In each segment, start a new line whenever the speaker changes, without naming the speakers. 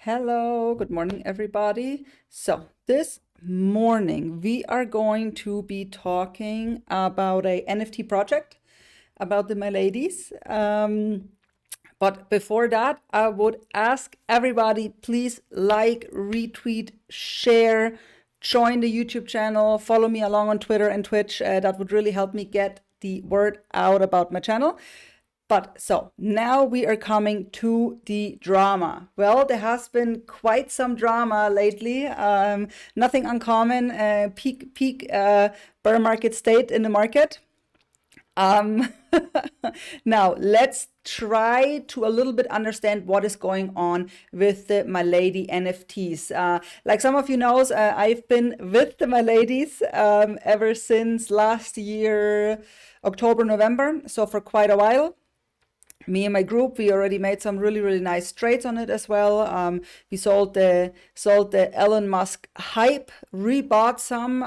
Hello, good morning, everybody. So, this morning we are going to be talking about a NFT project, about the Miladies. But before that, I would ask everybody, please like, retweet, share, join the YouTube channel, follow me along on Twitter and Twitch. That would really help me get the word out about my channel. But so now we are coming to the drama. Well, there has been quite some drama lately. Nothing uncommon. Peak bear market state in the market. Um, Now let's try to a little bit understand what is going on with the Milady NFTs. Like some of you knows, I've been with the Miladies ever since last year, October, November. So for quite a while. Me and my group, we already made some really nice trades on it as well. We sold the Elon Musk hype, rebought some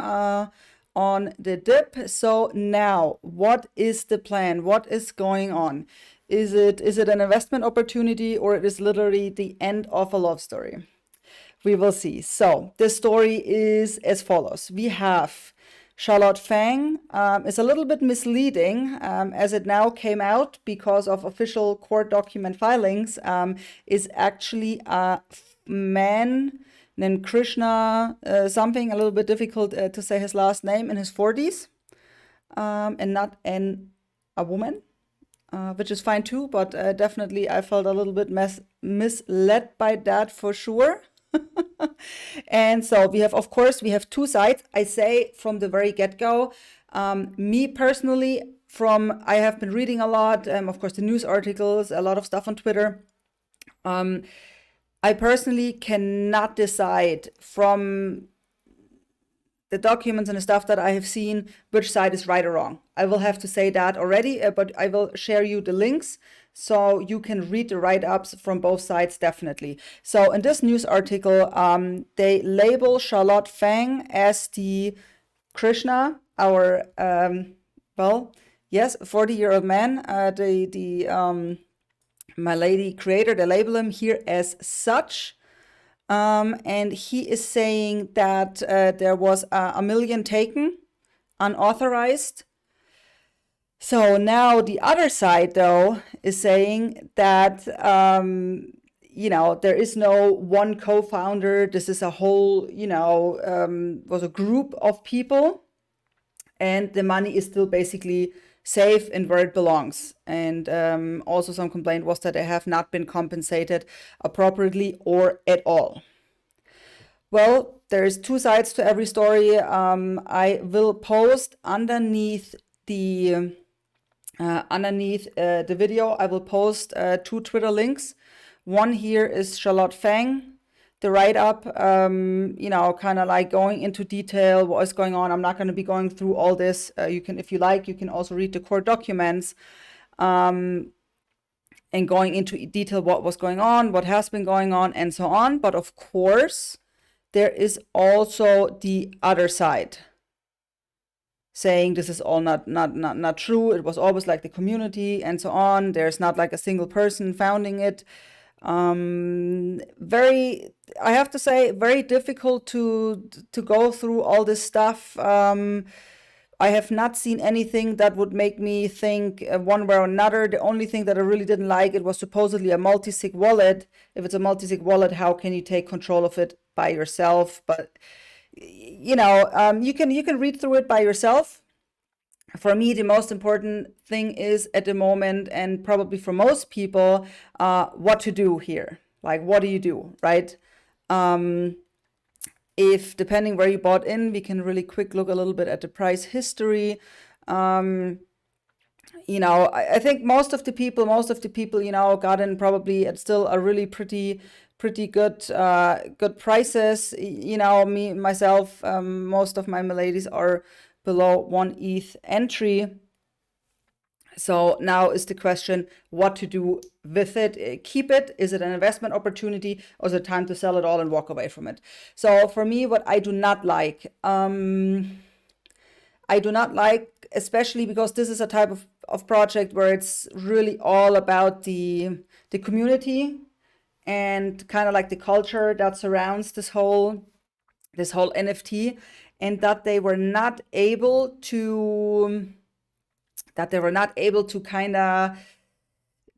on the dip. So now, what is the plan? What is going on? Is it an investment opportunity, or it is literally the end of a love story? We will see. So the story is as follows. We have Charlotte Fang. Is a little bit misleading as it now came out because of official court document filings, is actually a man named Krishna, something a little bit difficult to say his last name, in his 40s, and not a woman. Which is fine too, but definitely I felt a little bit misled by that for sure. And so we have, of course, we have two sides. I say from the very get-go, me personally, I have been reading a lot, of course, the news articles, a lot of stuff on Twitter. I personally cannot decide from the documents and the stuff that I have seen which side is right or wrong. I will have to say that already, but I will share you the links so you can read the write-ups from both sides, definitely. So in this news article, they label Charlotte Fang as the Krishna, our, well, yes, 40-year-old man, the Milady creator. They label him here as such. And he is saying that there was a million taken, unauthorized. So now the other side, though, is saying that, there is no one co-founder. This is a whole, was a group of people. And the money is still basically safe and where it belongs. And also some complaint was that they have not been compensated appropriately or at all. Well, there's two sides to every story. I will post underneath the video. I will post two Twitter links. One here is Charlotte Fang, the write-up, kind of like going into detail what is going on. I'm not going to be going through all this. You can, if you like, you can also read the court documents and going into detail what was going on, what has been going on, and so on. But of course, there is also the other side saying this is all not true. It was always like the community and so on. There's not like a single person founding it. I have to say, very difficult to go through all this stuff. I have not seen anything that would make me think one way or another. The only thing that I really didn't like, it was supposedly a multi-sig wallet. If it's a multi-sig wallet, how can you take control of it by yourself? But you can read through it by yourself. For me, the most important thing is at the moment, and probably for most people, what to do here. Like, what do you do, right? If depending where you bought in, we can really quick look a little bit at the price history. I think most of the people, got in probably at still a really pretty good prices. Me myself, most of my Miladies are below 1 ETH entry. So now is the question what to do with it. Keep it? Is it an investment opportunity, or is it time to sell it all and walk away from it? So for me, what I do not like, especially because this is a type of project where it's really all about the community and kind of like the culture that surrounds this whole NFT, and that they were not able to kind of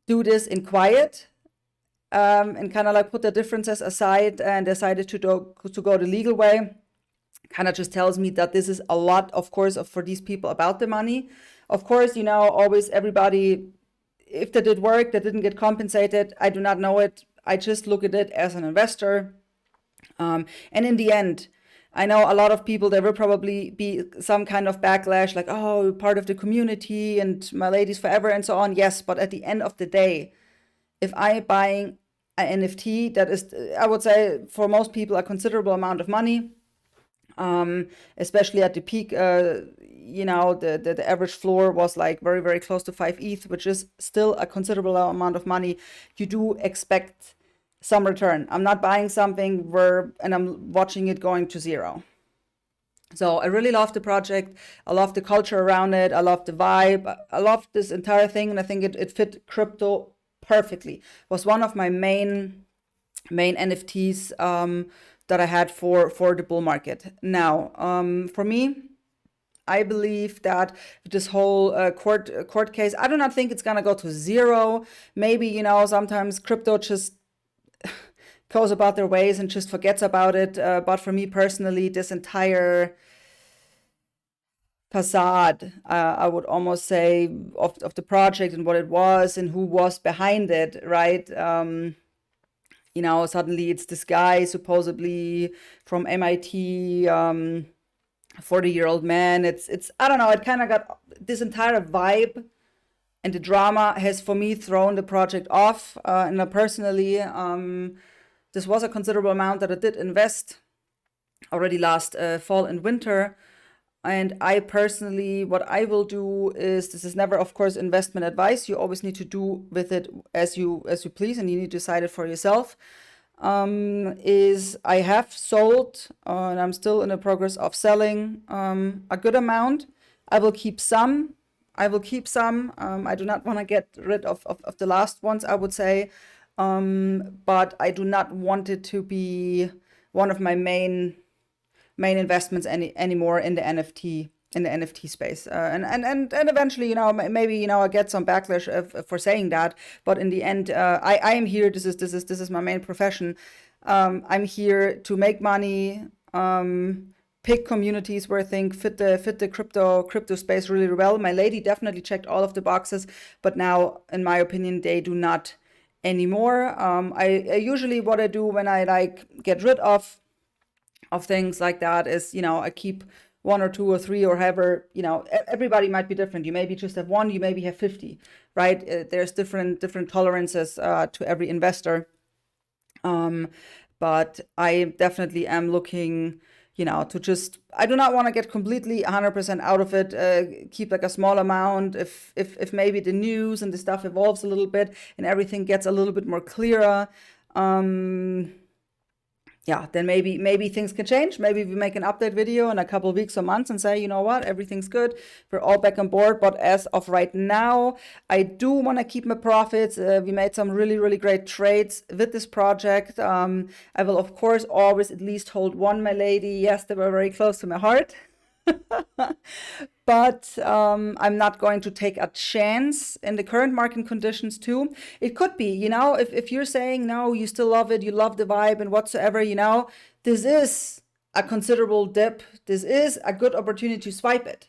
do this in quiet, and kind of like put their differences aside and decided to go the legal way. Kind of just tells me that this is a lot, of course, for these people about the money. Of course, always everybody, if they did work, they didn't get compensated. I do not know it. I just look at it as an investor. And in the end, I know a lot of people, there will probably be some kind of backlash, like, oh, part of the community and my ladies forever and so on. Yes, but at the end of the day, if I'm buying an NFT, that is, I would say, for most people, a considerable amount of money, especially at the peak, the average floor was like very, very close to 5 ETH, which is still a considerable amount of money. You do expect some return. I'm not buying something and I'm watching it going to zero. So I really love the project. I love the culture around it. I love the vibe. I love this entire thing, and I think it fit crypto perfectly. It was one of my main NFTs that I had for the bull market. Now, for me, I believe that this whole court case, I do not think it's gonna go to zero. Maybe, sometimes crypto just goes about their ways and just forgets about it. But for me personally, this entire facade, I would almost say, of the project and what it was and who was behind it, right? Suddenly it's this guy supposedly from MIT, 40-year-old man. It's I don't know, it kind of got this entire vibe, and the drama has for me thrown the project off. And personally, this was a considerable amount that I did invest already last fall and winter. And I personally, what I will do is, this is never, of course, investment advice. You always need to do with it as you please, and you need to decide it for yourself. Is I have sold, and I'm still in the progress of selling a good amount. I will keep some. I do not want to get rid of the last ones, I would say. But I do not want it to be one of my main investments anymore in the NFT space. And eventually, maybe I get some backlash for saying that, but in the end, I am here. This is my main profession. I'm here to make money. Pick communities where I think fit the crypto space really well. My lady definitely checked all of the boxes, but now, in my opinion, they do not anymore. I usually, what I do when I get rid of things like that is, I keep one or two or three or however, everybody might be different. You maybe just have one, you maybe have 50, right? There's different tolerances to every investor. But I definitely am looking, to just, I do not want to get completely 100% out of it, keep like a small amount. If maybe the news and the stuff evolves a little bit and everything gets a little bit more clearer, then maybe things can change. Maybe we make an update video in a couple of weeks or months and say, you know what, everything's good. We're all back on board. But as of right now, I do want to keep my profits. We made some really, really great trades with this project. I will, of course, always at least hold one, my lady. Yes, they were very close to my heart. But I'm not going to take a chance in the current market conditions too. It could be, if you're saying, no, you still love it, you love the vibe and whatsoever, this is a considerable dip. This is a good opportunity to swipe it.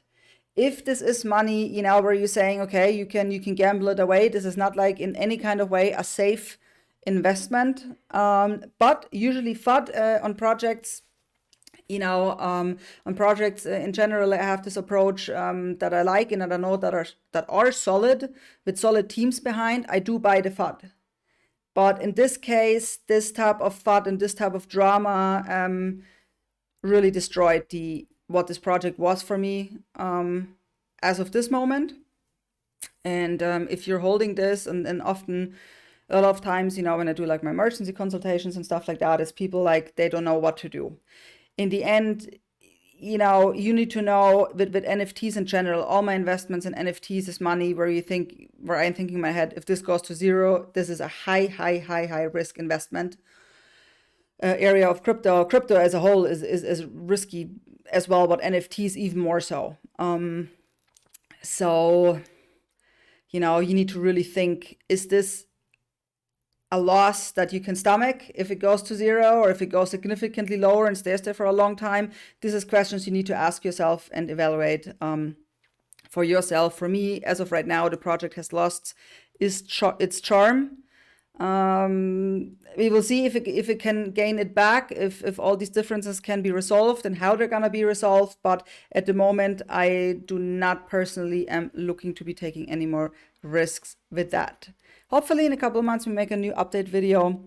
If this is money, where you're saying, okay, you can gamble it away. This is not like in any kind of way a safe investment. But usually FUD on projects, on projects in general, I have this approach that I like and that I know that are solid, with solid teams behind. I do buy the FUD. But in this case, this type of FUD and this type of drama really destroyed what this project was for me as of this moment. And if you're holding this, and often, a lot of times, when I do like my emergency consultations and stuff like that, it's people like, they don't know what to do. In the end, you know, you need to know with NFTs in general, all my investments in NFTs is money where I'm thinking in my head, if this goes to zero, this is a high risk investment area of crypto. Crypto as a whole is risky as well, but NFTs even more so. So, you know, you need to really think, is this a loss that you can stomach if it goes to zero, or if it goes significantly lower and stays there for a long time? This is questions you need to ask yourself and evaluate for yourself. For me, as of right now, the project has lost its charm. We will see if it can gain it back, if all these differences can be resolved and how they're gonna be resolved. But at the moment, I do not personally am looking to be taking any more risks with that. Hopefully in a couple of months we make a new update video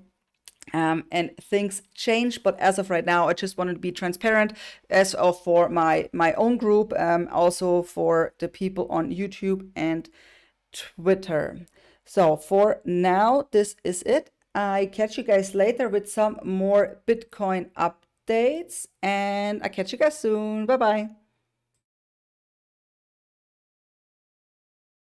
and things change. But as of right now, I just wanted to be transparent as of for my own group, also for the people on YouTube and Twitter. So for now, this is it. I catch you guys later with some more Bitcoin updates, and I catch you guys soon. Bye bye.